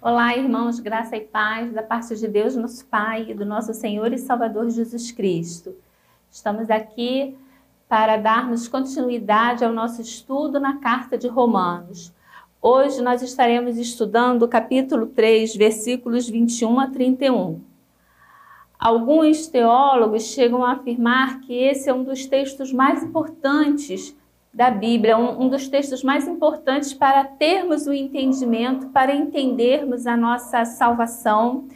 Olá, irmãos, graça e paz da parte de Deus, nosso Pai, e do nosso Senhor e Salvador Jesus Cristo. Estamos aqui para darmos continuidade ao nosso estudo na Carta de Romanos. Hoje nós estaremos estudando o capítulo 3, versículos 21 a 31. Alguns teólogos chegam a afirmar que esse é um dos textos mais importantes da Bíblia, um dos textos mais importantes para termos o entendimento, para entendermos a nossa salvação,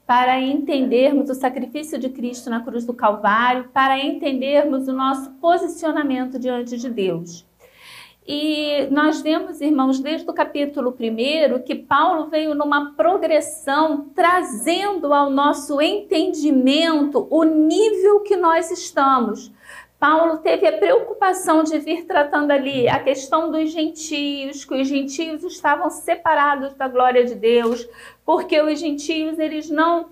para entendermos o sacrifício de Cristo na cruz do Calvário, para entendermos o nosso posicionamento diante de Deus. E nós vemos, irmãos, desde o capítulo 1, que Paulo veio numa progressão, trazendo ao nosso entendimento o nível que nós estamos. Paulo teve a preocupação de vir tratando ali a questão dos gentios, que os gentios estavam separados da glória de Deus, porque os gentios eles não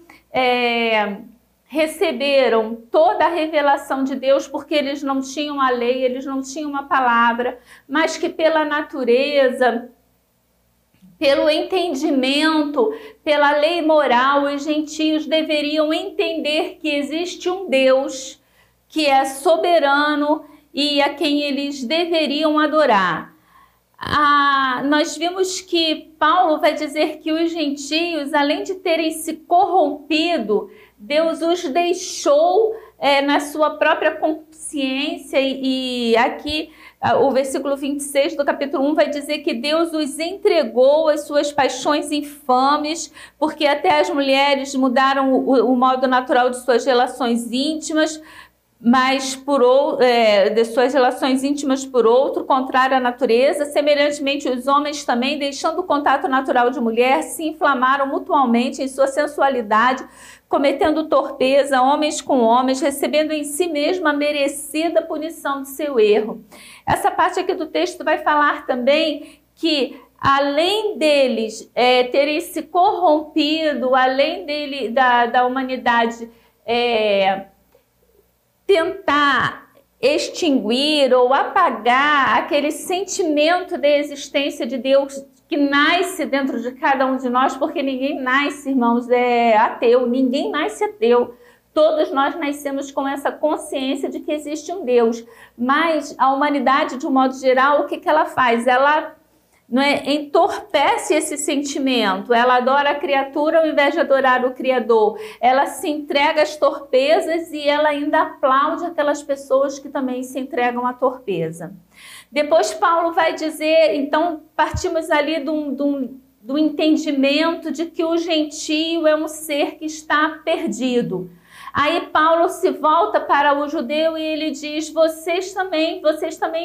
receberam toda a revelação de Deus, porque eles não tinham a lei, eles não tinham a palavra, mas que pela natureza, pelo entendimento, pela lei moral, os gentios deveriam entender que existe um Deus que é soberano e a quem eles deveriam adorar. Nós vimos que Paulo vai dizer que os gentios, além de terem se corrompido, Deus os deixou na sua própria consciência, e aqui o versículo 26 do capítulo 1 vai dizer que Deus os entregou às suas paixões infames, porque até as mulheres mudaram o modo natural de suas relações íntimas, mas de suas relações íntimas por outro, contrário à natureza. Semelhantemente, os homens também, deixando o contato natural de mulher, se inflamaram mutuamente em sua sensualidade, cometendo torpeza, homens com homens, recebendo em si mesmo a merecida punição de seu erro. Essa parte aqui do texto vai falar também que, além deles terem se corrompido, além da humanidade tentar extinguir ou apagar aquele sentimento da existência de Deus que nasce dentro de cada um de nós, porque ninguém nasce, irmãos, ateu, ninguém nasce ateu. Todos nós nascemos com essa consciência de que existe um Deus, mas a humanidade, de um modo geral, o que ela faz? Ela entorpece esse sentimento, ela adora a criatura ao invés de adorar o Criador, ela se entrega às torpezas e ela ainda aplaude aquelas pessoas que também se entregam à torpeza. Depois Paulo vai dizer, então partimos ali do entendimento de que o gentio é um ser que está perdido. Aí Paulo se volta para o judeu e ele diz, vocês também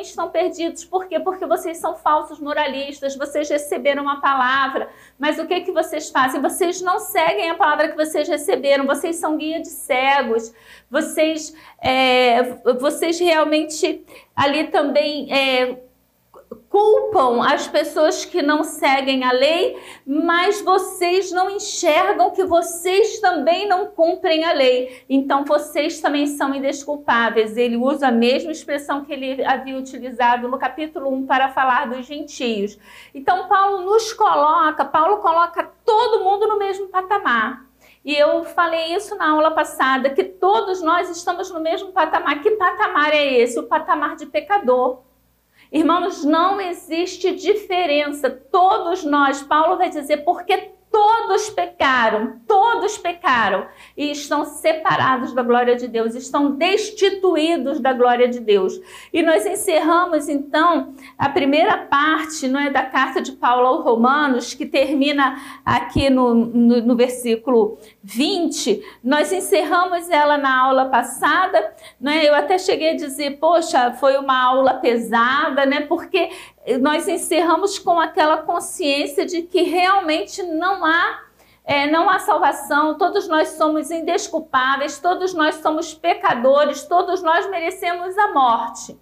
estão perdidos. Por quê? Porque vocês são falsos moralistas, vocês receberam a palavra, mas o que vocês fazem? Vocês não seguem a palavra que vocês receberam, vocês são guia de cegos, vocês realmente ali também culpam as pessoas que não seguem a lei, mas vocês não enxergam que vocês também não cumprem a lei. Então vocês também são indesculpáveis. Ele usa a mesma expressão que ele havia utilizado no capítulo 1 para falar dos gentios. Então Paulo coloca todo mundo no mesmo patamar. E eu falei isso na aula passada, que todos nós estamos no mesmo patamar. Que patamar é esse? O patamar de pecador. Irmãos, não existe diferença. Todos nós, Paulo vai dizer, porque todos pecaram e estão separados da glória de Deus, estão destituídos da glória de Deus. E nós encerramos então a primeira parte, da carta de Paulo aos Romanos, que termina aqui no versículo 20. Nós encerramos ela na aula passada, eu até cheguei a dizer, poxa, foi uma aula pesada, porque nós encerramos com aquela consciência de que realmente não há salvação, todos nós somos indesculpáveis, todos nós somos pecadores, todos nós merecemos a morte.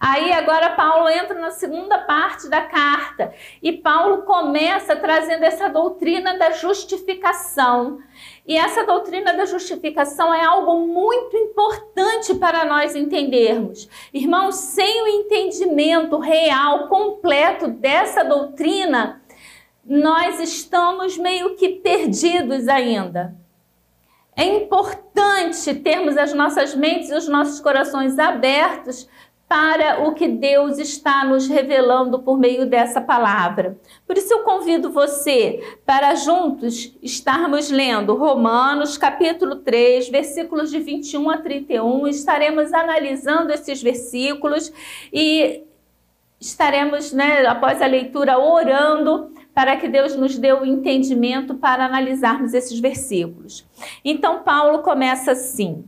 Aí agora Paulo entra na segunda parte da carta e Paulo começa trazendo essa doutrina da justificação. E essa doutrina da justificação é algo muito importante para nós entendermos. Irmãos, sem o entendimento real, completo dessa doutrina, nós estamos meio que perdidos ainda. É importante termos as nossas mentes e os nossos corações abertos para o que Deus está nos revelando por meio dessa palavra. Por isso eu convido você para juntos estarmos lendo Romanos capítulo 3, versículos de 21 a 31. Estaremos analisando esses versículos e estaremos, após a leitura, orando para que Deus nos dê o entendimento para analisarmos esses versículos. Então Paulo começa assim: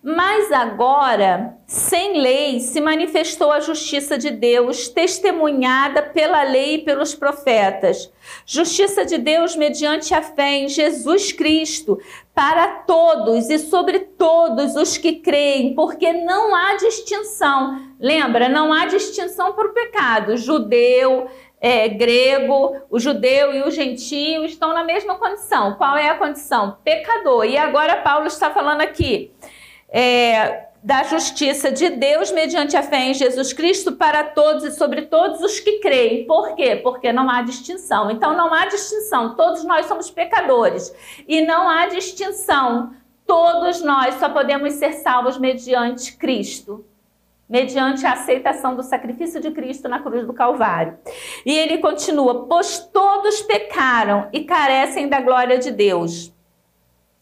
mas agora, sem lei, se manifestou a justiça de Deus, testemunhada pela lei e pelos profetas. Justiça de Deus mediante a fé em Jesus Cristo, para todos e sobre todos os que creem, porque não há distinção. Lembra, não há distinção para o pecado. Judeu, grego, o judeu e o gentio estão na mesma condição. Qual é a condição? Pecador. E agora Paulo está falando aqui da justiça de Deus mediante a fé em Jesus Cristo para todos e sobre todos os que creem. Por quê? Porque não há distinção. Então não há distinção. Todos nós somos pecadores. E não há distinção. Todos nós só podemos ser salvos mediante Cristo. Mediante a aceitação do sacrifício de Cristo na cruz do Calvário. E ele continua: pois todos pecaram e carecem da glória de Deus,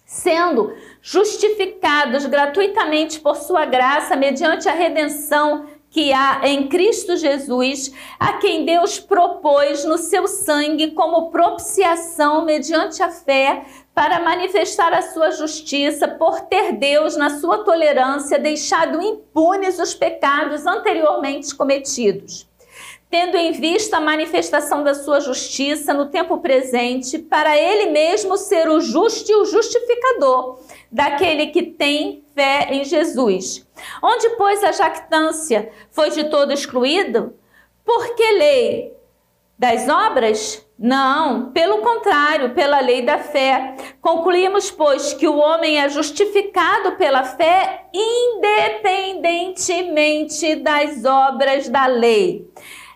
sendo justificados gratuitamente por sua graça, mediante a redenção que há em Cristo Jesus, a quem Deus propôs no seu sangue como propiciação mediante a fé, para manifestar a sua justiça, por ter Deus, na sua tolerância, deixado impunes os pecados anteriormente cometidos, tendo em vista a manifestação da sua justiça no tempo presente, para ele mesmo ser o justo e o justificador daquele que tem fé em Jesus. Onde, pois, a jactância foi de todo excluída? Por que lei? Das obras? Não, pelo contrário, pela lei da fé. Concluímos, pois, que o homem é justificado pela fé independentemente das obras da lei.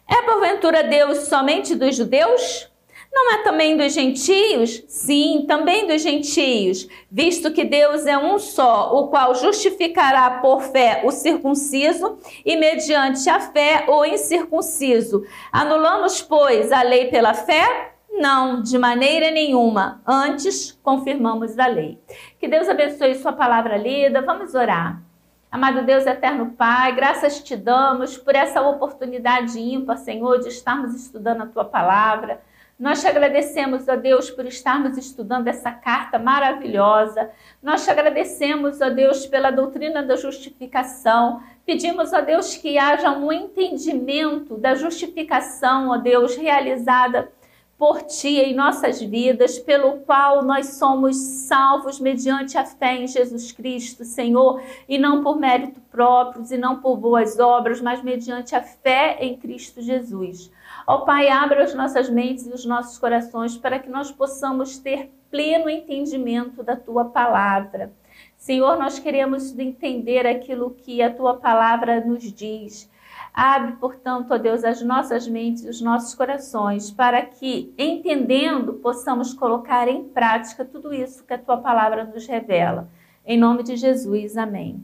É porventura Deus somente dos judeus? Não é também dos gentios? Sim, também dos gentios, visto que Deus é um só, o qual justificará por fé o circunciso e mediante a fé o incircunciso. Anulamos, pois, a lei pela fé? Não, de maneira nenhuma. Antes, confirmamos a lei. Que Deus abençoe sua palavra lida. Vamos orar. Amado Deus, eterno Pai, graças te damos por essa oportunidade ímpar, Senhor, de estarmos estudando a tua palavra. Nós te agradecemos, ó Deus, por estarmos estudando essa carta maravilhosa. Nós te agradecemos, ó Deus, pela doutrina da justificação. Pedimos, ó Deus, que haja um entendimento da justificação, ó Deus, realizada por ti em nossas vidas, pelo qual nós somos salvos mediante a fé em Jesus Cristo, Senhor, e não por mérito próprios e não por boas obras, mas mediante a fé em Cristo Jesus. Ó Pai, abra as nossas mentes e os nossos corações para que nós possamos ter pleno entendimento da Tua palavra. Senhor, nós queremos entender aquilo que a Tua palavra nos diz. Abre, portanto, ó Deus, as nossas mentes e os nossos corações para que, entendendo, possamos colocar em prática tudo isso que a Tua palavra nos revela. Em nome de Jesus, amém.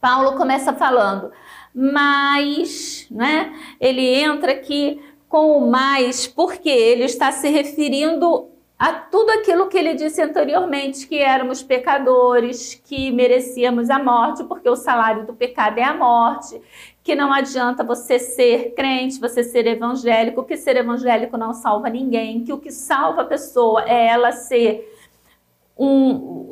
Paulo começa falando, mas, né? Ele entra aqui com o mais, porque ele está se referindo a tudo aquilo que ele disse anteriormente, que éramos pecadores, que merecíamos a morte, porque o salário do pecado é a morte, que não adianta você ser crente, você ser evangélico, que ser evangélico não salva ninguém, que o que salva a pessoa é ela ser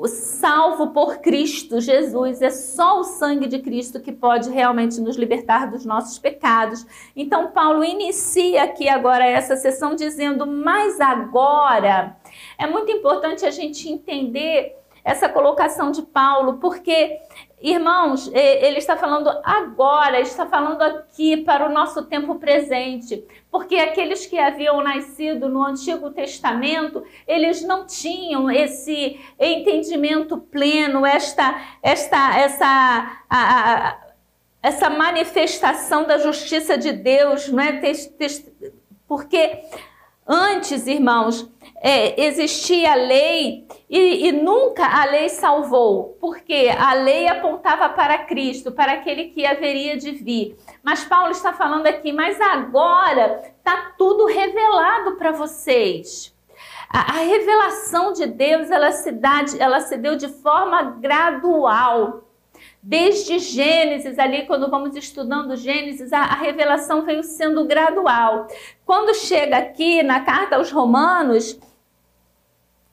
salvo por Cristo Jesus, é só o sangue de Cristo que pode realmente nos libertar dos nossos pecados. Então Paulo inicia aqui agora essa sessão dizendo, mas agora, é muito importante a gente entender essa colocação de Paulo, porque, irmãos, ele está falando agora, está falando aqui para o nosso tempo presente, porque aqueles que haviam nascido no Antigo Testamento, eles não tinham esse entendimento pleno, essa manifestação da justiça de Deus, não é? Porque Antes, irmãos, existia a lei e nunca a lei salvou, porque a lei apontava para Cristo, para aquele que haveria de vir. Mas Paulo está falando aqui, mas agora está tudo revelado para vocês. A revelação de Deus, ela se deu de forma gradual. Desde Gênesis, ali quando vamos estudando Gênesis, a revelação veio sendo gradual. Quando chega aqui na carta aos Romanos,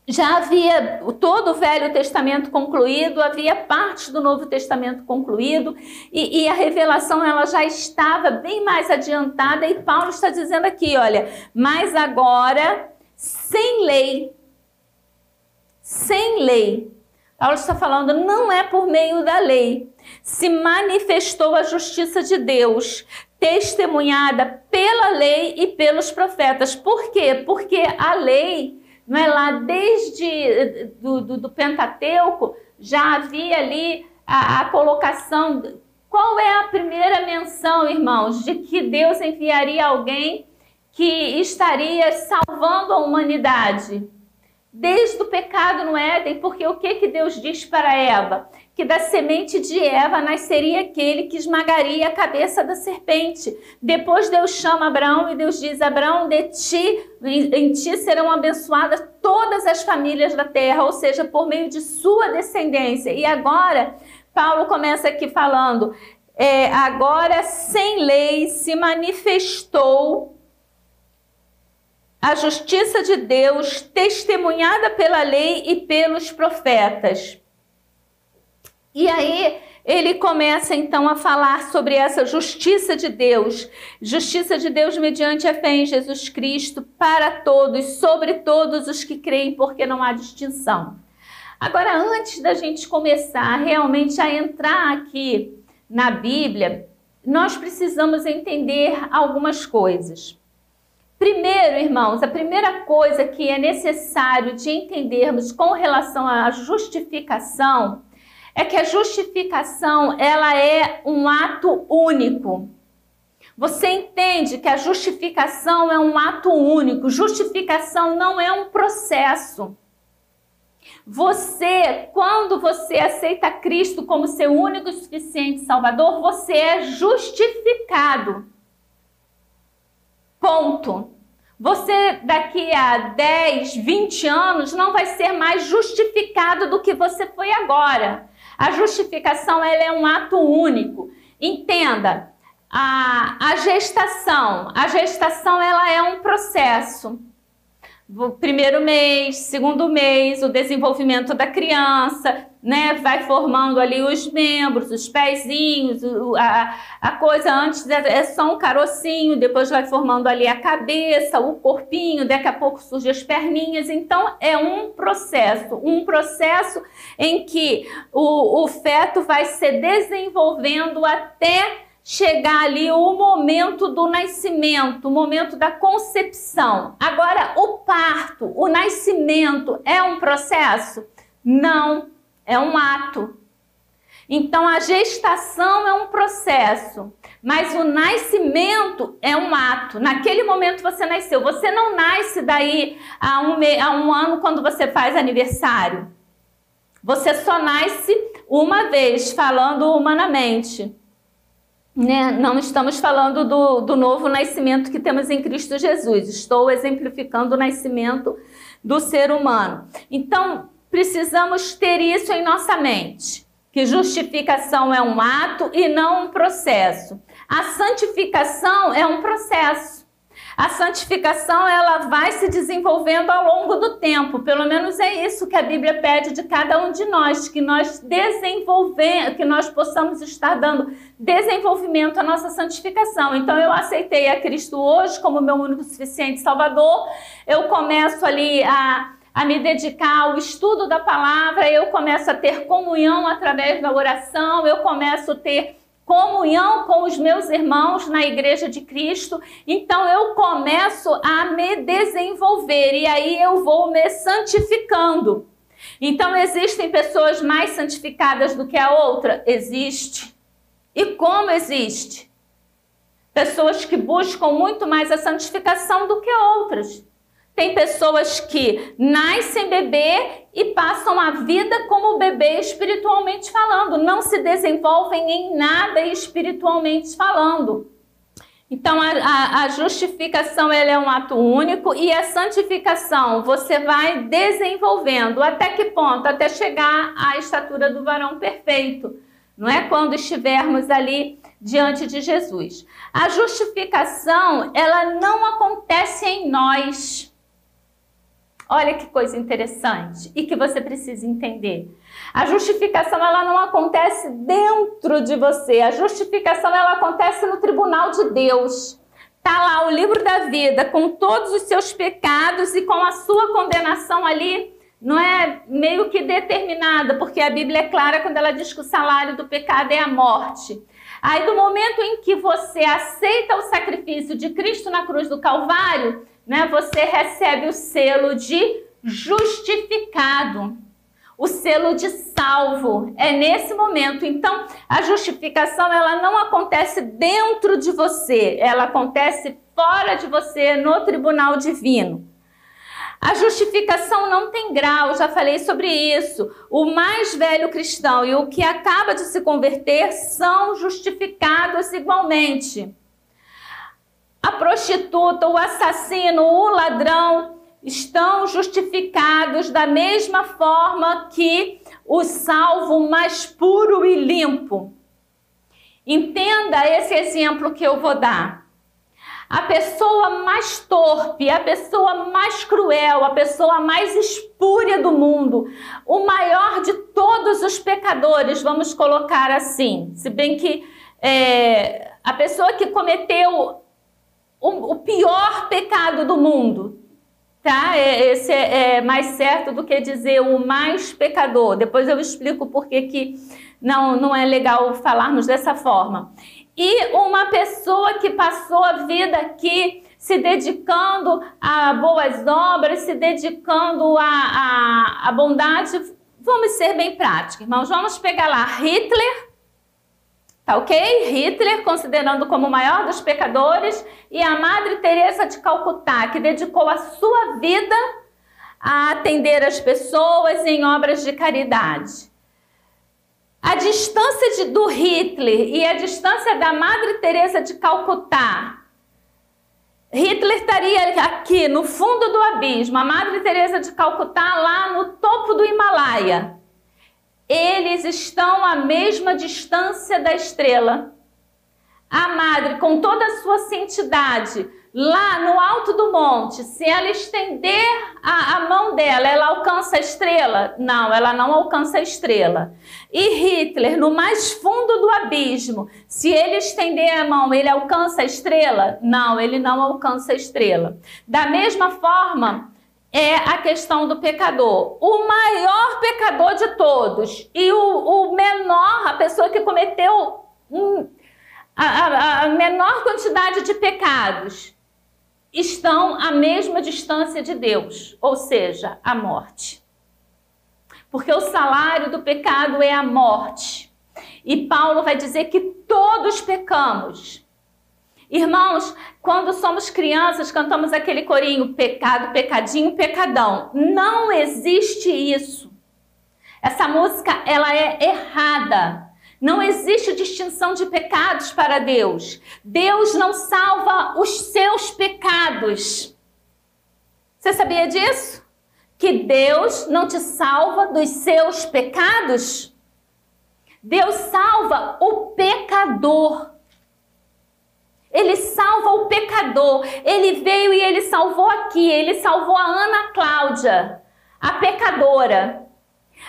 já havia todo o Velho Testamento concluído, havia parte do Novo Testamento concluído, e a revelação ela já estava bem mais adiantada, e Paulo está dizendo aqui, olha, mas agora, sem lei, Paulo está falando, não é por meio da lei, se manifestou a justiça de Deus, testemunhada pela lei e pelos profetas. Por quê? Porque a lei, não é lá desde do Pentateuco, já havia ali a colocação. Qual é a primeira menção, irmãos, de que Deus enviaria alguém que estaria salvando a humanidade? Desde o pecado no Éden, porque o que Deus diz para Eva? Que da semente de Eva nasceria aquele que esmagaria a cabeça da serpente. Depois Deus chama Abraão e Deus diz, Abraão, em ti serão abençoadas todas as famílias da terra, ou seja, por meio de sua descendência. E agora, Paulo começa aqui falando, agora sem lei se manifestou a justiça de Deus, testemunhada pela lei e pelos profetas. E aí ele começa então a falar sobre essa justiça de Deus mediante a fé em Jesus Cristo, para todos, sobre todos os que creem, porque não há distinção. Agora, antes da gente começar realmente a entrar aqui na Bíblia, nós precisamos entender algumas coisas. Primeiro, irmãos, a primeira coisa que é necessário de entendermos com relação à justificação é que a justificação, ela é um ato único. Você entende que a justificação é um ato único. Justificação não é um processo. Quando você aceita Cristo como seu único e suficiente Salvador, você é justificado. Ponto. Você daqui a 10, 20 anos não vai ser mais justificado do que você foi agora. A justificação ela é um ato único. Entenda, a gestação ela é um processo. O primeiro mês, segundo mês, o desenvolvimento da criança, né? Vai formando ali os membros, os pezinhos, a coisa antes é só um carocinho, depois vai formando ali a cabeça, o corpinho, daqui a pouco surgem as perninhas. Então é um processo em que o feto vai se desenvolvendo até chegar ali o momento do nascimento, o momento da concepção. Agora, o parto, o nascimento é um processo? Não, é um ato. Então, a gestação é um processo, mas o nascimento é um ato. Naquele momento você nasceu. Você não nasce daí a um ano quando você faz aniversário. Você só nasce uma vez, falando humanamente. Né? Não estamos falando do novo nascimento que temos em Cristo Jesus. Estou exemplificando o nascimento do ser humano. Então, precisamos ter isso em nossa mente, que justificação é um ato e não um processo. A santificação é um processo. A santificação ela vai se desenvolvendo ao longo do tempo. Pelo menos é isso que a Bíblia pede de cada um de nós, que nós possamos estar dando desenvolvimento à nossa santificação. Então eu aceitei a Cristo hoje como meu único e suficiente Salvador. Eu começo ali a me dedicar ao estudo da palavra, eu começo a ter comunhão através da oração, eu começo a ter comunhão com os meus irmãos na Igreja de Cristo. Então eu começo a me desenvolver e aí eu vou me santificando. Então existem pessoas mais santificadas do que a outra? Existe. E como existe? Pessoas que buscam muito mais a santificação do que outras. Tem pessoas que nascem bebê e passam a vida como bebê espiritualmente falando, não se desenvolvem em nada espiritualmente falando. Então a justificação ela é um ato único e a santificação você vai desenvolvendo. Até que ponto? Até chegar à estatura do varão perfeito. Não é quando estivermos ali diante de Jesus. A justificação ela não acontece em nós. Olha que coisa interessante e que você precisa entender. A justificação ela não acontece dentro de você. A justificação ela acontece no tribunal de Deus. Tá lá o livro da vida com todos os seus pecados e com a sua condenação ali, não é meio que determinada, porque a Bíblia é clara quando ela diz que o salário do pecado é a morte. Aí do momento em que você aceita o sacrifício de Cristo na cruz do Calvário, né, você recebe o selo de justificado, o selo de salvo. É nesse momento. Então, a justificação ela não acontece dentro de você, ela acontece fora de você, no tribunal divino. A justificação não tem grau, já falei sobre isso. O mais velho cristão e o que acaba de se converter são justificados igualmente. A prostituta, o assassino, o ladrão estão justificados da mesma forma que o salvo mais puro e limpo. Entenda esse exemplo que eu vou dar. A pessoa mais torpe, a pessoa mais cruel, a pessoa mais espúria do mundo, o maior de todos os pecadores, vamos colocar assim, se bem que a pessoa que cometeu o pior pecado do mundo, tá? Esse é mais certo do que dizer o mais pecador. Depois eu explico por que não é legal falarmos dessa forma. E uma pessoa que passou a vida aqui se dedicando a boas obras, se dedicando a bondade. Vamos ser bem práticos, irmãos. Vamos pegar lá Hitler, tá ok? Hitler, considerando como o maior dos pecadores, e a Madre Teresa de Calcutá, que dedicou a sua vida a atender as pessoas em obras de caridade. A distância do Hitler e a distância da Madre Teresa de Calcutá. Hitler estaria aqui no fundo do abismo, a Madre Teresa de Calcutá lá no topo do Himalaia. Eles estão à mesma distância da estrela. A Madre, com toda a sua santidade, lá no alto do monte, se ela estender a mão dela, ela alcança a estrela? Não, ela não alcança a estrela. E Hitler, no mais fundo do abismo, se ele estender a mão, ele alcança a estrela? Não, ele não alcança a estrela. Da mesma forma, é a questão do pecador. O maior pecador de todos e o menor, a pessoa que cometeu a menor quantidade de pecados, estão à mesma distância de Deus, ou seja, a morte. Porque o salário do pecado é a morte. E Paulo vai dizer que todos pecamos. Irmãos, quando somos crianças, cantamos aquele corinho, pecado, pecadinho, pecadão. Não existe isso. Essa música, ela é errada. Não existe distinção de pecados para Deus. Deus não salva os seus pecados. Você sabia disso? Que Deus não te salva dos seus pecados? Deus salva o pecador. Ele salva o pecador. Ele veio e ele salvou aqui. Ele salvou a Ana Cláudia, a pecadora.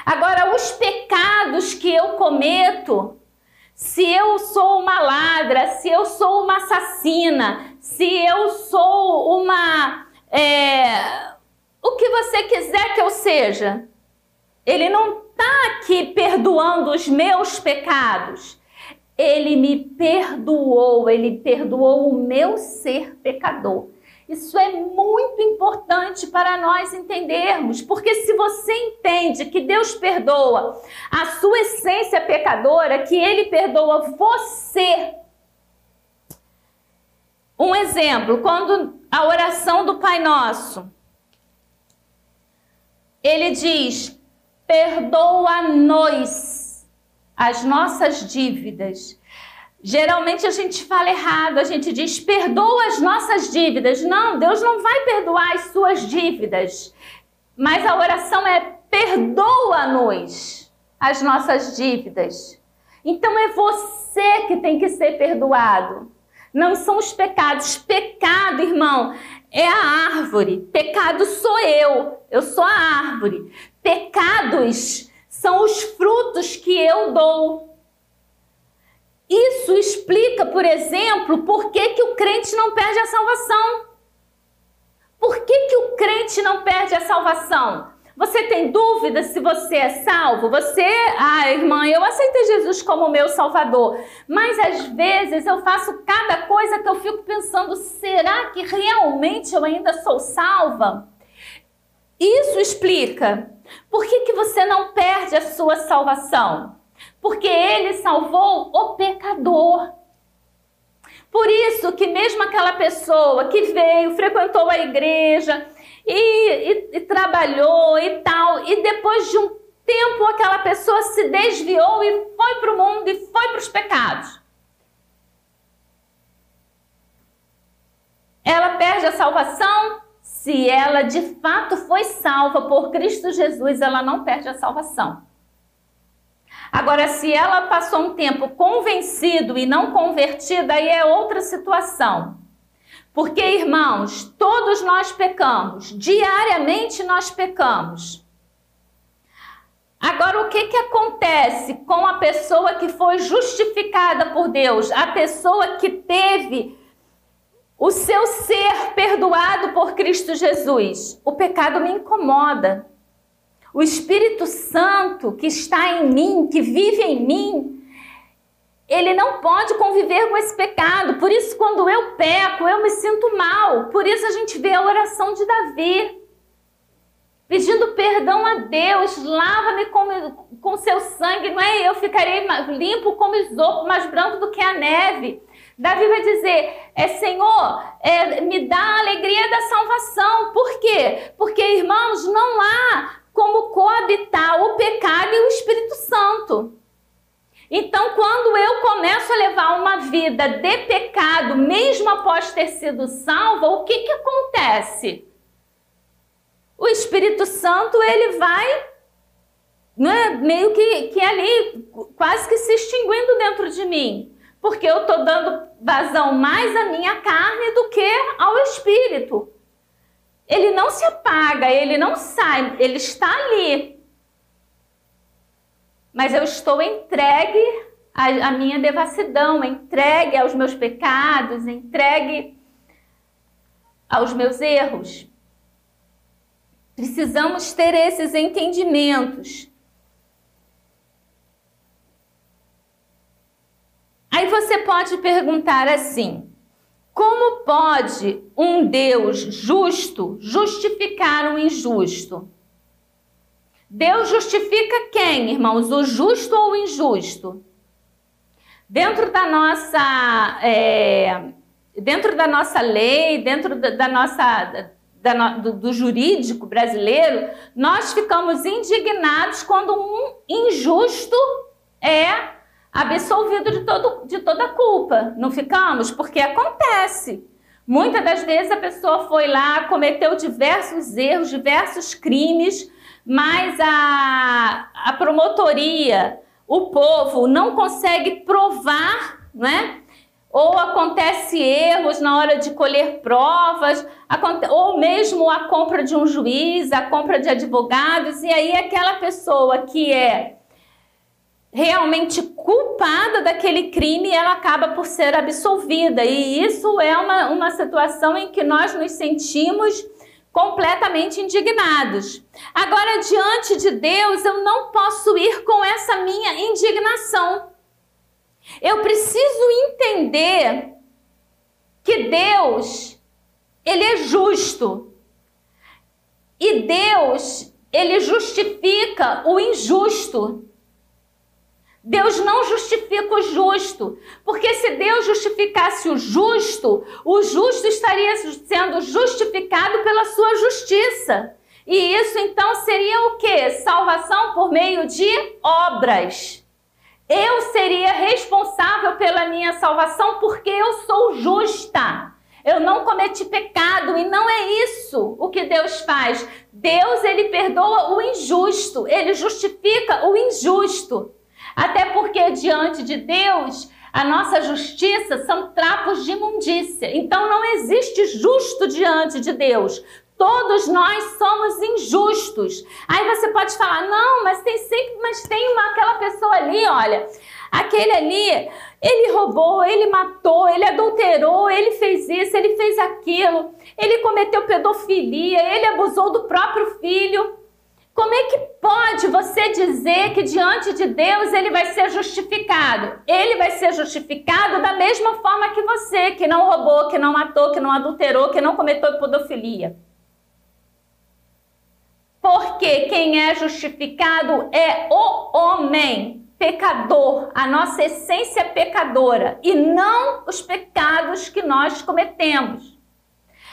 Agora, os pecados que eu cometo, se eu sou uma ladra, se eu sou uma assassina, se eu sou uma... o que você quiser que eu seja, ele não está aqui perdoando os meus pecados. Ele me perdoou, ele perdoou o meu ser pecador. Isso é muito importante para nós entendermos, porque se você entende que Deus perdoa a sua essência pecadora, que Ele perdoa você. Um exemplo, quando a oração do Pai Nosso, ele diz: perdoa-nos as nossas dívidas. Geralmente a gente fala errado, a gente diz: perdoa as nossas dívidas. Não, Deus não vai perdoar as suas dívidas. Mas a oração é: perdoa-nos as nossas dívidas. Então é você que tem que ser perdoado. Não são os pecados. Pecado, irmão, é a árvore. Pecado sou eu sou a árvore. Pecados são os frutos que eu dou. Isso explica, por exemplo, por que o crente não perde a salvação. Por que o crente não perde a salvação? Você tem dúvida se você é salvo? Irmã, eu aceitei Jesus como meu salvador. Mas às vezes eu faço cada coisa que eu fico pensando: será que realmente eu ainda sou salva? Isso explica por que você não perde a sua salvação. Porque ele salvou o pecador. Por isso que mesmo aquela pessoa que veio, frequentou a igreja e trabalhou e tal, e depois de um tempo aquela pessoa se desviou e foi para o mundo e foi para os pecados. Ela perde a salvação? Se ela de fato foi salva por Cristo Jesus, ela não perde a salvação. Agora, se ela passou um tempo convencido e não convertida, aí é outra situação. Porque, irmãos, todos nós pecamos, diariamente nós pecamos. Agora, o que acontece com a pessoa que foi justificada por Deus? A pessoa que teve o seu ser perdoado por Cristo Jesus. O pecado me incomoda. O Espírito Santo que está em mim, que vive em mim, ele não pode conviver com esse pecado. Por isso, quando eu peco, eu me sinto mal. Por isso a gente vê a oração de Davi, pedindo perdão a Deus: lava-me com seu sangue, não é? Eu ficarei limpo como isopo, mais branco do que a neve. Davi vai dizer: Senhor, me dá a alegria da salvação. Por quê? Porque, irmãos, não há como coabitar o pecado e o Espírito Santo. Então, quando eu começo a levar uma vida de pecado, mesmo após ter sido salva, o que acontece? O Espírito Santo, ele vai, meio que ali, quase que se extinguindo dentro de mim. Porque eu estou dando vazão mais à minha carne do que ao Espírito. Ele não se apaga, ele não sai, ele está ali. Mas eu estou entregue à minha devassidão, entregue aos meus pecados, entregue aos meus erros. Precisamos ter esses entendimentos. Aí você pode perguntar assim: como pode um Deus justo justificar um injusto? Deus justifica quem, irmãos? O justo ou o injusto? Dentro da nossa lei, dentro do jurídico brasileiro, nós ficamos indignados quando um injusto é absolvido de toda culpa. Não ficamos? Porque acontece. Muitas das vezes a pessoa foi lá, cometeu diversos erros, diversos crimes, mas a promotoria, o povo não consegue provar, né? Ou acontece erros na hora de colher provas, ou mesmo a compra de um juiz, a compra de advogados, e aí aquela pessoa que é realmente culpada daquele crime, ela acaba por ser absolvida. E isso é uma situação em que nós nos sentimos completamente indignados. Agora, diante de Deus, eu não posso ir com essa minha indignação. Eu preciso entender que Deus, ele é justo. E Deus, ele justifica o injusto. Deus não justifica o justo, porque se Deus justificasse o justo estaria sendo justificado pela sua justiça. E isso então seria o quê? Salvação por meio de obras. Eu seria responsável pela minha salvação porque eu sou justa. Eu não cometi pecado e não é isso o que Deus faz. Deus, ele perdoa o injusto, ele justifica o injusto. Até porque diante de Deus, a nossa justiça são trapos de imundícia. Então não existe justo diante de Deus. Todos nós somos injustos. Aí você pode falar, não, mas tem aquela pessoa ali, olha, aquele ali, ele roubou, ele matou, ele adulterou, ele fez isso, ele fez aquilo, ele cometeu pedofilia, ele abusou do próprio filho. Como é que pode você dizer que diante de Deus ele vai ser justificado? Ele vai ser justificado da mesma forma que você, que não roubou, que não matou, que não adulterou, que não cometeu pedofilia. Porque quem é justificado é o homem pecador, a nossa essência pecadora, e não os pecados que nós cometemos.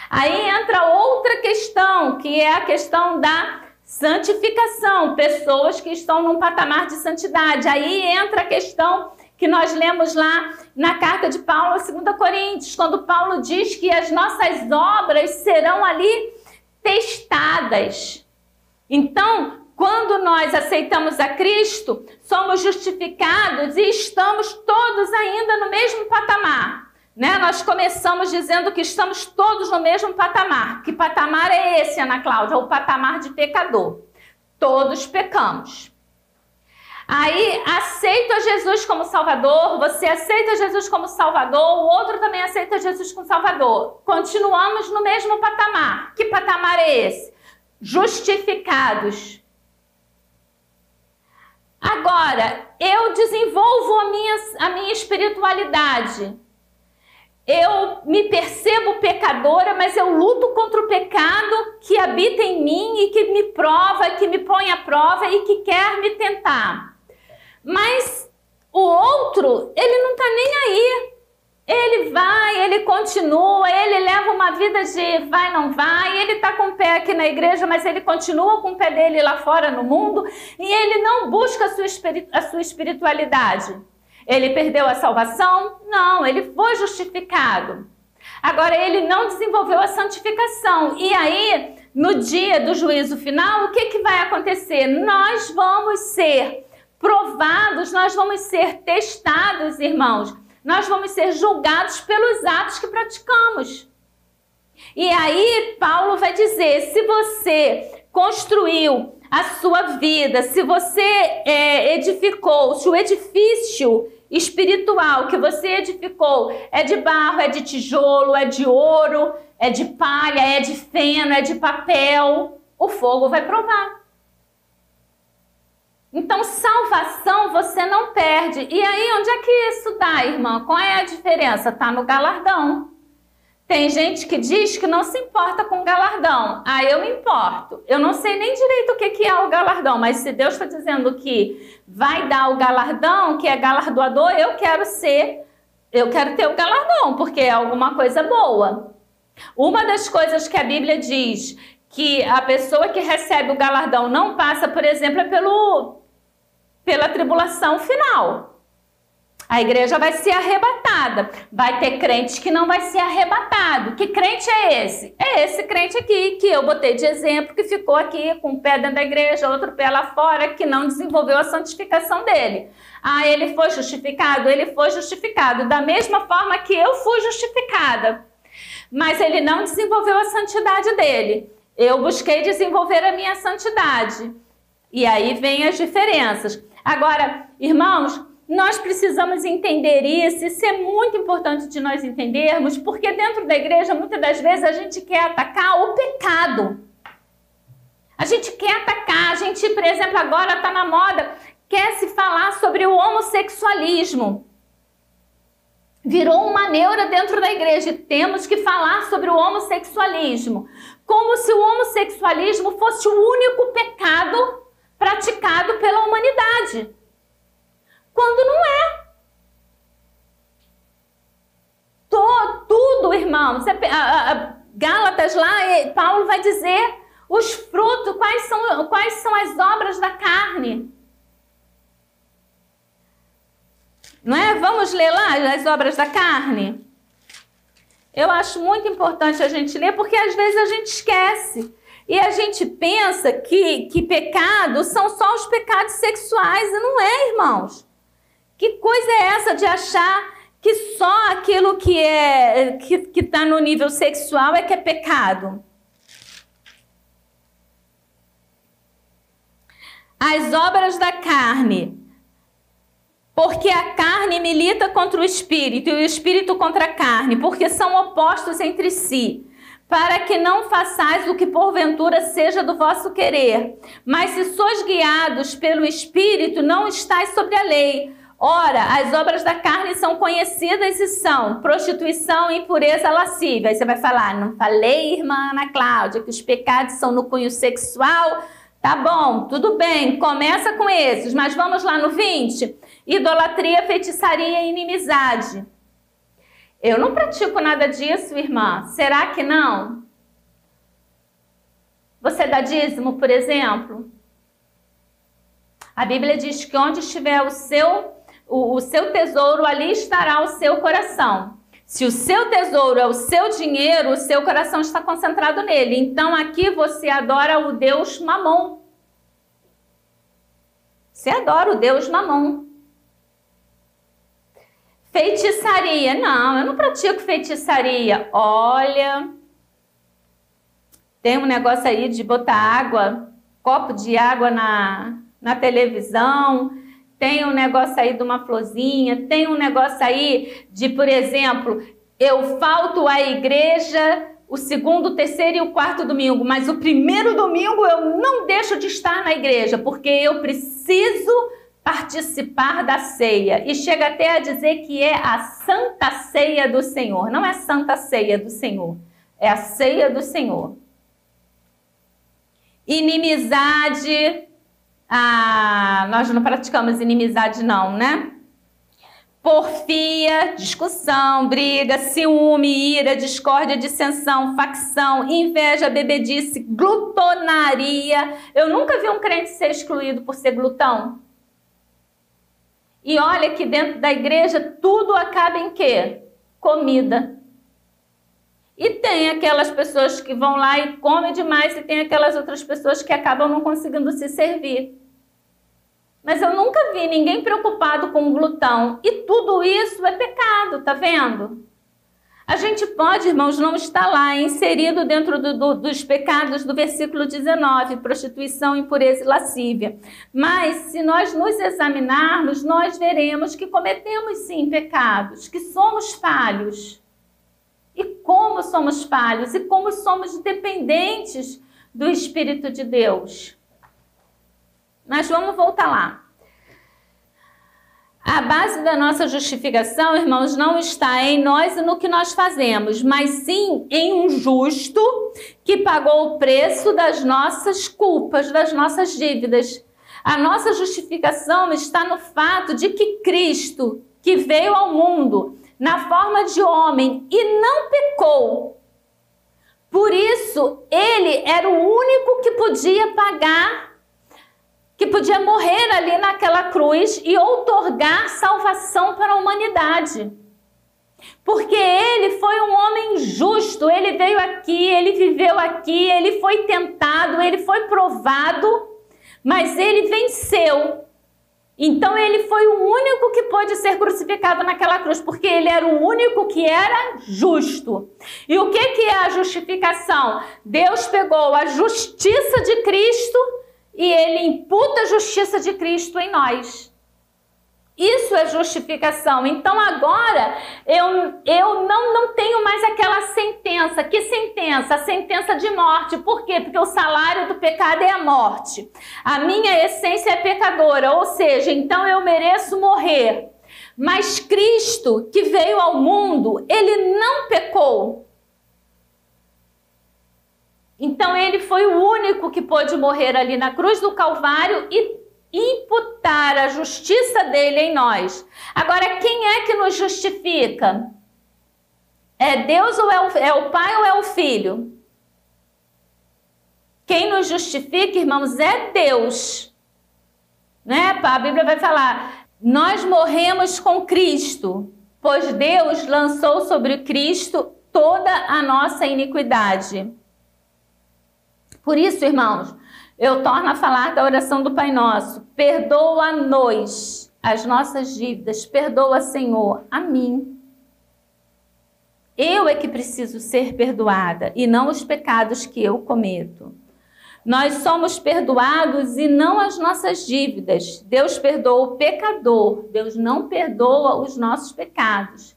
Aí entra outra questão, que é a questão da santificação, pessoas que estão num patamar de santidade. Aí entra a questão que nós lemos lá na carta de Paulo a 2 Coríntios, quando Paulo diz que as nossas obras serão ali testadas. Então, quando nós aceitamos a Cristo, somos justificados e estamos todos ainda no mesmo patamar. Né? Nós começamos dizendo que estamos todos no mesmo patamar. Que patamar é esse, Ana Cláudia? O patamar de pecador. Todos pecamos. Aí, aceita Jesus como Salvador, você aceita Jesus como Salvador, o outro também aceita Jesus como Salvador. Continuamos no mesmo patamar. Que patamar é esse? Justificados. Agora, eu desenvolvo a minha espiritualidade. Eu me percebo pecadora, mas eu luto contra o pecado que habita em mim e que me prova, que me põe à prova e que quer me tentar. Mas o outro, ele não está nem aí. Ele vai, ele continua, ele leva uma vida de vai, não vai, ele está com o pé aqui na igreja, mas ele continua com o pé dele lá fora no mundo e ele não busca a sua espiritualidade. Ele perdeu a salvação? Não, ele foi justificado. Agora, ele não desenvolveu a santificação. E aí, no dia do juízo final, o que vai acontecer? Nós vamos ser provados, nós vamos ser testados, irmãos. Nós vamos ser julgados pelos atos que praticamos. E aí, Paulo vai dizer, se você construiu a sua vida, se você edificou, se o edifício espiritual que você edificou é de barro, é de tijolo, é de ouro, é de palha, é de feno, é de papel, o fogo vai provar. Então, salvação você não perde. E aí, onde é que isso dá, irmã? Qual é a diferença? Está no galardão. Tem gente que diz que não se importa com o galardão. Ah, eu me importo. Eu não sei nem direito o que é o galardão, mas se Deus está dizendo que vai dar o galardão, que é galardoador, eu quero ter o galardão, porque é alguma coisa boa. Uma das coisas que a Bíblia diz que a pessoa que recebe o galardão não passa, por exemplo, é pela tribulação final. A igreja vai ser arrebatada. Vai ter crente que não vai ser arrebatado. Que crente é esse? É esse crente aqui, que eu botei de exemplo, que ficou aqui com um pé dentro da igreja, outro pé lá fora, que não desenvolveu a santificação dele. Ah, ele foi justificado? Ele foi justificado. Da mesma forma que eu fui justificada. Mas ele não desenvolveu a santidade dele. Eu busquei desenvolver a minha santidade. E aí vem as diferenças. Agora, irmãos, nós precisamos entender isso é muito importante de nós entendermos, porque dentro da igreja, muitas das vezes, a gente quer atacar o pecado. A gente quer atacar, a gente, por exemplo, agora está na moda, quer se falar sobre o homossexualismo. Virou uma neura dentro da igreja e temos que falar sobre o homossexualismo. Como se o homossexualismo fosse o único pecado praticado pela humanidade. Quando não é. Tudo, irmãos. Gálatas lá, Paulo vai dizer Os frutos, quais são as obras da carne? Não é? Vamos ler lá as obras da carne? Eu acho muito importante a gente ler, porque às vezes a gente esquece. E a gente pensa que pecados são só os pecados sexuais, e não é, irmãos. Que coisa é essa de achar que só aquilo que está no nível sexual é que é pecado? As obras da carne, porque a carne milita contra o espírito e o espírito contra a carne, porque são opostos entre si, para que não façais o que porventura seja do vosso querer. Mas se sois guiados pelo espírito, não estáis sobre a lei. Ora, as obras da carne são conhecidas e são prostituição, impureza, lascívia. Aí você vai falar, não falei, irmã Ana Cláudia, que os pecados são no cunho sexual? Tá bom, tudo bem, começa com esses, mas vamos lá no 20. Idolatria, feitiçaria e inimizade. Eu não pratico nada disso, irmã. Será que não? Você dá dízimo, por exemplo? A Bíblia diz que onde estiver o seu tesouro, ali estará o seu coração. Se o seu tesouro é o seu dinheiro, o seu coração está concentrado nele. Então aqui você adora o Deus Mamon. Você adora o Deus Mamon. Feitiçaria. Não, eu não pratico feitiçaria. Olha, tem um negócio aí de botar água, copo de água na televisão. Tem um negócio aí de uma florzinha. Tem um negócio aí de, por exemplo, eu falto à igreja o segundo, o terceiro e o quarto domingo, mas o primeiro domingo eu não deixo de estar na igreja, porque eu preciso participar da ceia. E chega até a dizer que é a Santa Ceia do Senhor. Não é Santa Ceia do Senhor, é a Ceia do Senhor. Inimizade. Nós não praticamos inimizade não, né? Porfia, discussão, briga, ciúme, ira, discórdia, dissensão, facção, inveja, bebedice, glutonaria. Eu nunca vi um crente ser excluído por ser glutão. E olha que dentro da igreja tudo acaba em quê? Comida. E tem aquelas pessoas que vão lá e comem demais, e tem aquelas outras pessoas que acabam não conseguindo se servir. Mas eu nunca vi ninguém preocupado com o glutão. E tudo isso é pecado, tá vendo? A gente pode, irmãos, não estar lá inserido dentro dos pecados do versículo 19, prostituição, impureza e lascívia. Mas se nós nos examinarmos, nós veremos que cometemos sim pecados, que somos falhos. E como somos falhos, e como somos dependentes do Espírito de Deus. Mas vamos voltar lá. A base da nossa justificação, irmãos, não está em nós e no que nós fazemos, mas sim em um justo que pagou o preço das nossas culpas, das nossas dívidas. A nossa justificação está no fato de que Cristo, que veio ao mundo na forma de homem e não pecou, por isso ele era o único que podia pagar, que podia morrer ali naquela cruz e outorgar salvação para a humanidade. Porque ele foi um homem justo, ele veio aqui, ele viveu aqui, ele foi tentado, ele foi provado, mas ele venceu. Então ele foi o único que pôde ser crucificado naquela cruz, porque ele era o único que era justo. E o que é a justificação? Deus pegou a justiça de Cristo e ele imputa a justiça de Cristo em nós. Isso é justificação. Então agora eu não tenho mais aquela sentença. Que sentença? A sentença de morte. Por quê? Porque o salário do pecado é a morte. A minha essência é pecadora, ou seja, então eu mereço morrer. Mas Cristo, que veio ao mundo, ele não pecou. Então ele foi o único que pôde morrer ali na cruz do Calvário e imputar a justiça dele em nós. Agora, quem é que nos justifica? É Deus ou é o Pai ou é o Filho? Quem nos justifica, irmãos, é Deus. Né? A Bíblia vai falar, nós morremos com Cristo, pois Deus lançou sobre Cristo toda a nossa iniquidade. Por isso, irmãos, eu torno a falar da oração do Pai Nosso. Perdoa-nos as nossas dívidas, perdoa, Senhor, a mim. Eu é que preciso ser perdoada e não os pecados que eu cometo. Nós somos perdoados e não as nossas dívidas. Deus perdoa o pecador, Deus não perdoa os nossos pecados.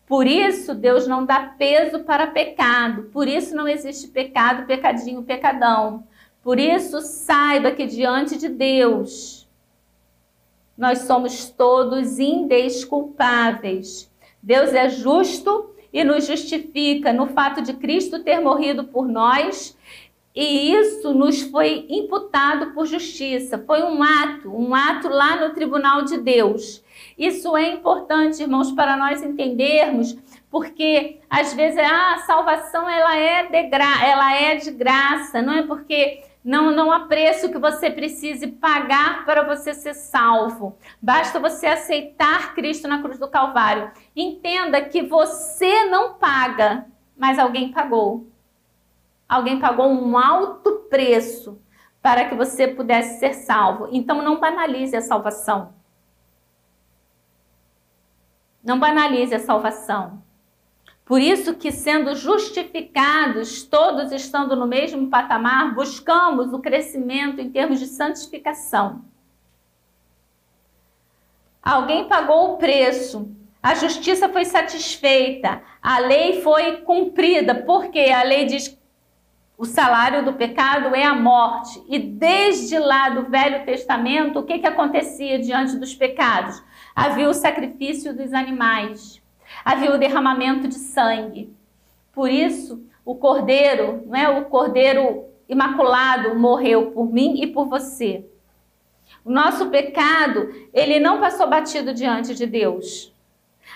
Por isso, Deus não dá peso para pecado. Por isso não existe pecado, pecadinho, pecadão. Por isso, saiba que diante de Deus, nós somos todos indesculpáveis. Deus é justo e nos justifica no fato de Cristo ter morrido por nós, e isso nos foi imputado por justiça. Foi um ato lá no tribunal de Deus. Isso é importante, irmãos, para nós entendermos, porque às vezes a salvação ela é de graça, não é porque não há preço que você precise pagar para você ser salvo. Basta você aceitar Cristo na cruz do Calvário. Entenda que você não paga, mas alguém pagou. Alguém pagou um alto preço para que você pudesse ser salvo. Então não banalize a salvação. Não banalize a salvação. Por isso que, sendo justificados, todos estando no mesmo patamar, buscamos o crescimento em termos de santificação. Alguém pagou o preço, a justiça foi satisfeita, a lei foi cumprida, porque a lei diz que o salário do pecado é a morte. E desde lá do Velho Testamento, o que acontecia diante dos pecados? Havia o sacrifício dos animais, havia o derramamento de sangue. Por isso, o Cordeiro, não é? O Cordeiro Imaculado morreu por mim e por você. O nosso pecado, ele não passou batido diante de Deus.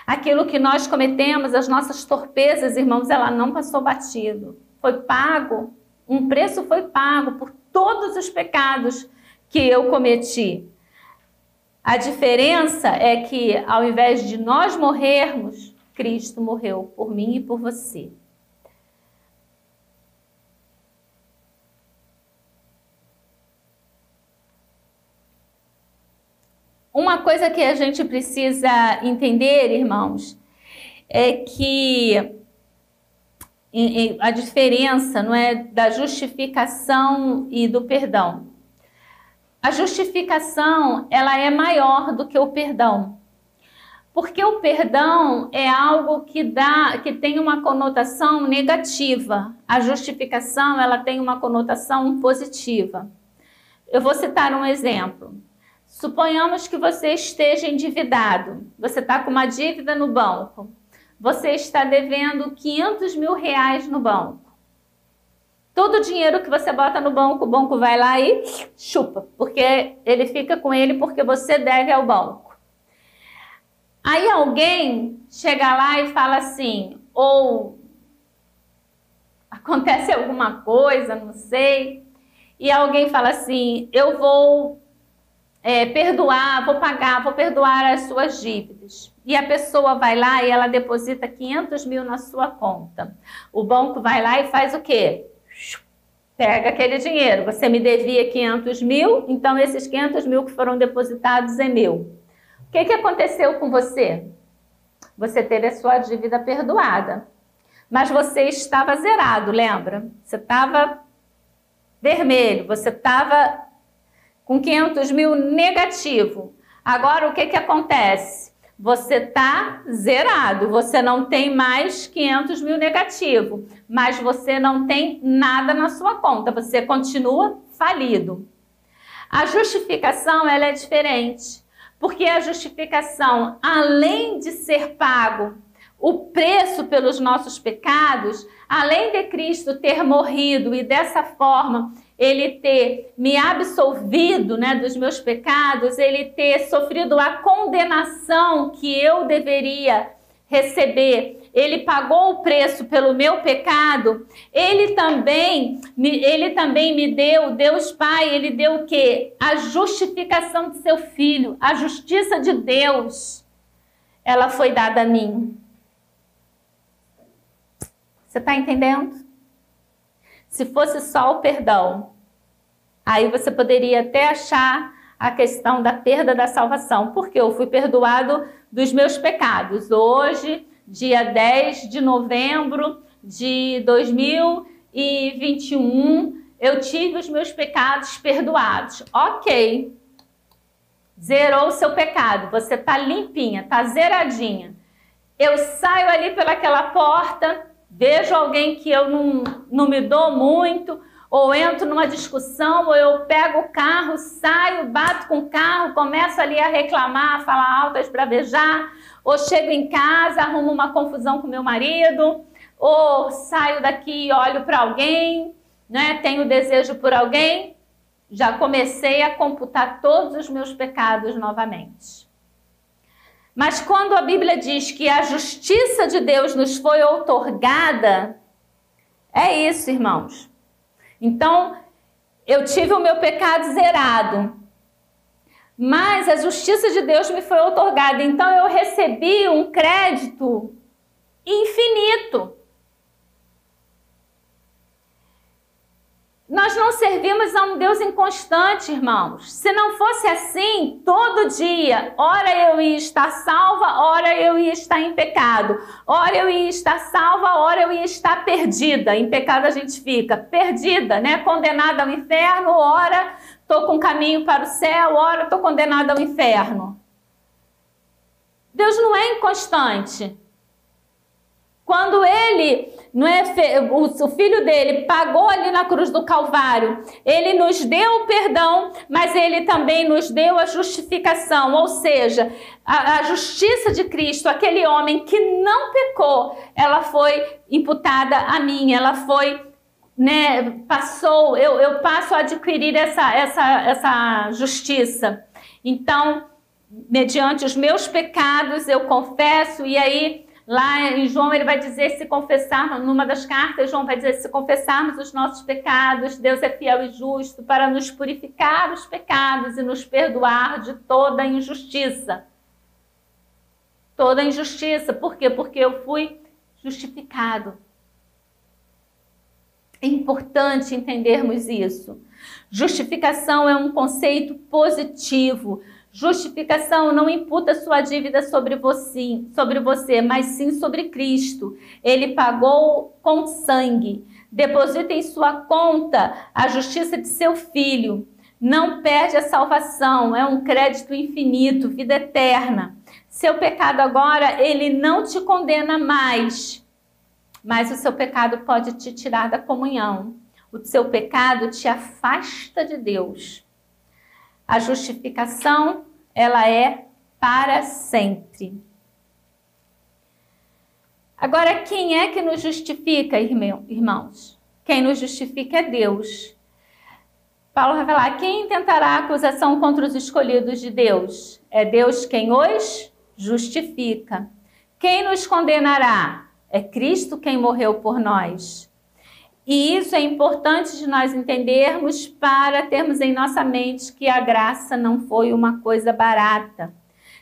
Aquilo que nós cometemos, as nossas torpezas, irmãos, ela não passou batido. Foi pago, um preço foi pago por todos os pecados que eu cometi. A diferença é que, ao invés de nós morrermos, Cristo morreu por mim e por você. Uma coisa que a gente precisa entender, irmãos, é que a diferença, não é, da justificação e do perdão. A justificação, ela é maior do que o perdão. Porque o perdão é algo que tem uma conotação negativa. A justificação, ela tem uma conotação positiva. Eu vou citar um exemplo. Suponhamos que você esteja endividado. Você está com uma dívida no banco. Você está devendo 500 mil reais no banco. Todo o dinheiro que você bota no banco, o banco vai lá e chupa, porque ele fica com ele porque você deve ao banco. Aí alguém chega lá e fala assim, ou acontece alguma coisa, não sei, e alguém fala assim, eu vou perdoar, vou perdoar as suas dívidas. E a pessoa vai lá e ela deposita 500 mil na sua conta. O banco vai lá e faz o quê? Pega aquele dinheiro. Você me devia 500 mil, então esses 500 mil que foram depositados é meu. O que aconteceu com você? Você teve a sua dívida perdoada, mas você estava zerado, lembra? Você estava vermelho, você estava com 500 mil negativo. Agora, o que acontece? Você está zerado, você não tem mais 500 mil negativo, mas você não tem nada na sua conta, você continua falido. A justificação, ela é diferente, porque a justificação, além de ser pago o preço pelos nossos pecados, além de Cristo ter morrido e dessa forma ele ter me absolvido, né, dos meus pecados, ele ter sofrido a condenação que eu deveria receber ele pagou o preço pelo meu pecado, ele também me deu, Deus Pai, ele deu o quê? A justificação de seu filho, a justiça de Deus, ela foi dada a mim. Você está entendendo? Se fosse só o perdão, aí você poderia até achar a questão da perda da salvação, porque eu fui perdoado dos meus pecados. Hoje, dia 10 de novembro de 2021, eu tive os meus pecados perdoados. Ok, zerou o seu pecado, você está limpinha, está zeradinha. Eu saio ali pelaquela porta, vejo alguém que eu não me dou muito, ou entro numa discussão, ou eu pego o carro, saio, bato com o carro, começo ali a reclamar, a falar alto, a esbravejar, ou chego em casa, arrumo uma confusão com meu marido, ou saio daqui e olho para alguém, né? Tenho desejo por alguém, já comecei a computar todos os meus pecados novamente. Mas quando a Bíblia diz que a justiça de Deus nos foi outorgada, é isso, irmãos. Então, eu tive o meu pecado zerado, mas a justiça de Deus me foi outorgada. Então, eu recebi um crédito infinito. Nós não servimos a um Deus inconstante, irmãos. Se não fosse assim, todo dia, ora eu ia estar salva, ora eu ia estar em pecado. Ora eu ia estar salva, ora eu ia estar perdida. Em pecado a gente fica perdida, né? Condenada ao inferno, ora estou com caminho para o céu, ora estou condenada ao inferno. Deus não é inconstante. Quando ele, o filho dele pagou ali na cruz do Calvário, ele nos deu o perdão, mas ele também nos deu a justificação, ou seja, a justiça de Cristo, aquele homem que não pecou, ela foi imputada a mim, ela foi, né, passou, eu passo a adquirir essa justiça. Então, mediante os meus pecados, eu confesso, e aí lá em João ele vai dizer, se confessarmos, numa das cartas, João vai dizer, se confessarmos os nossos pecados, Deus é fiel e justo para nos purificar os pecados e nos perdoar de toda injustiça. Toda injustiça. Por quê? Porque eu fui justificado. É importante entendermos isso. Justificação é um conceito positivo. Justificação não imputa sua dívida sobre você, mas sim sobre Cristo. Ele pagou com sangue. Deposita em sua conta a justiça de seu Filho. Não perde a salvação, é um crédito infinito, vida eterna. Seu pecado agora, ele não te condena mais, mas o seu pecado pode te tirar da comunhão. O seu pecado te afasta de Deus. A justificação, ela é para sempre. Agora, quem é que nos justifica, irmãos? Quem nos justifica é Deus. Paulo vai falar, quem tentará acusação contra os escolhidos de Deus? É Deus quem os justifica. Quem nos condenará? É Cristo quem morreu por nós. E isso é importante de nós entendermos para termos em nossa mente que a graça não foi uma coisa barata.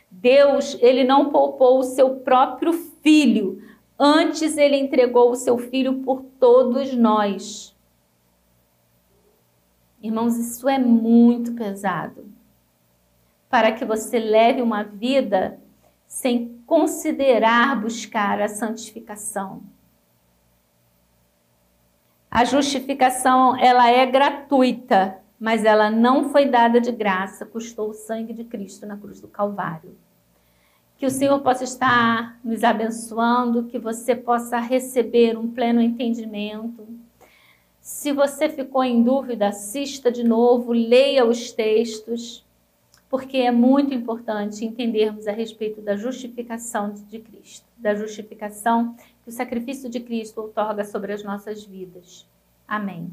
Deus, ele não poupou o seu próprio filho, antes ele entregou o seu filho por todos nós. Irmãos, isso é muito pesado. Para que você leve uma vida sem considerar buscar a santificação. A justificação, ela é gratuita, mas ela não foi dada de graça, custou o sangue de Cristo na cruz do Calvário. Que o Senhor possa estar nos abençoando, que você possa receber um pleno entendimento. Se você ficou em dúvida, assista de novo, leia os textos, porque é muito importante entendermos a respeito da justificação de Cristo, da justificação que o sacrifício de Cristo outorga sobre as nossas vidas. Amém.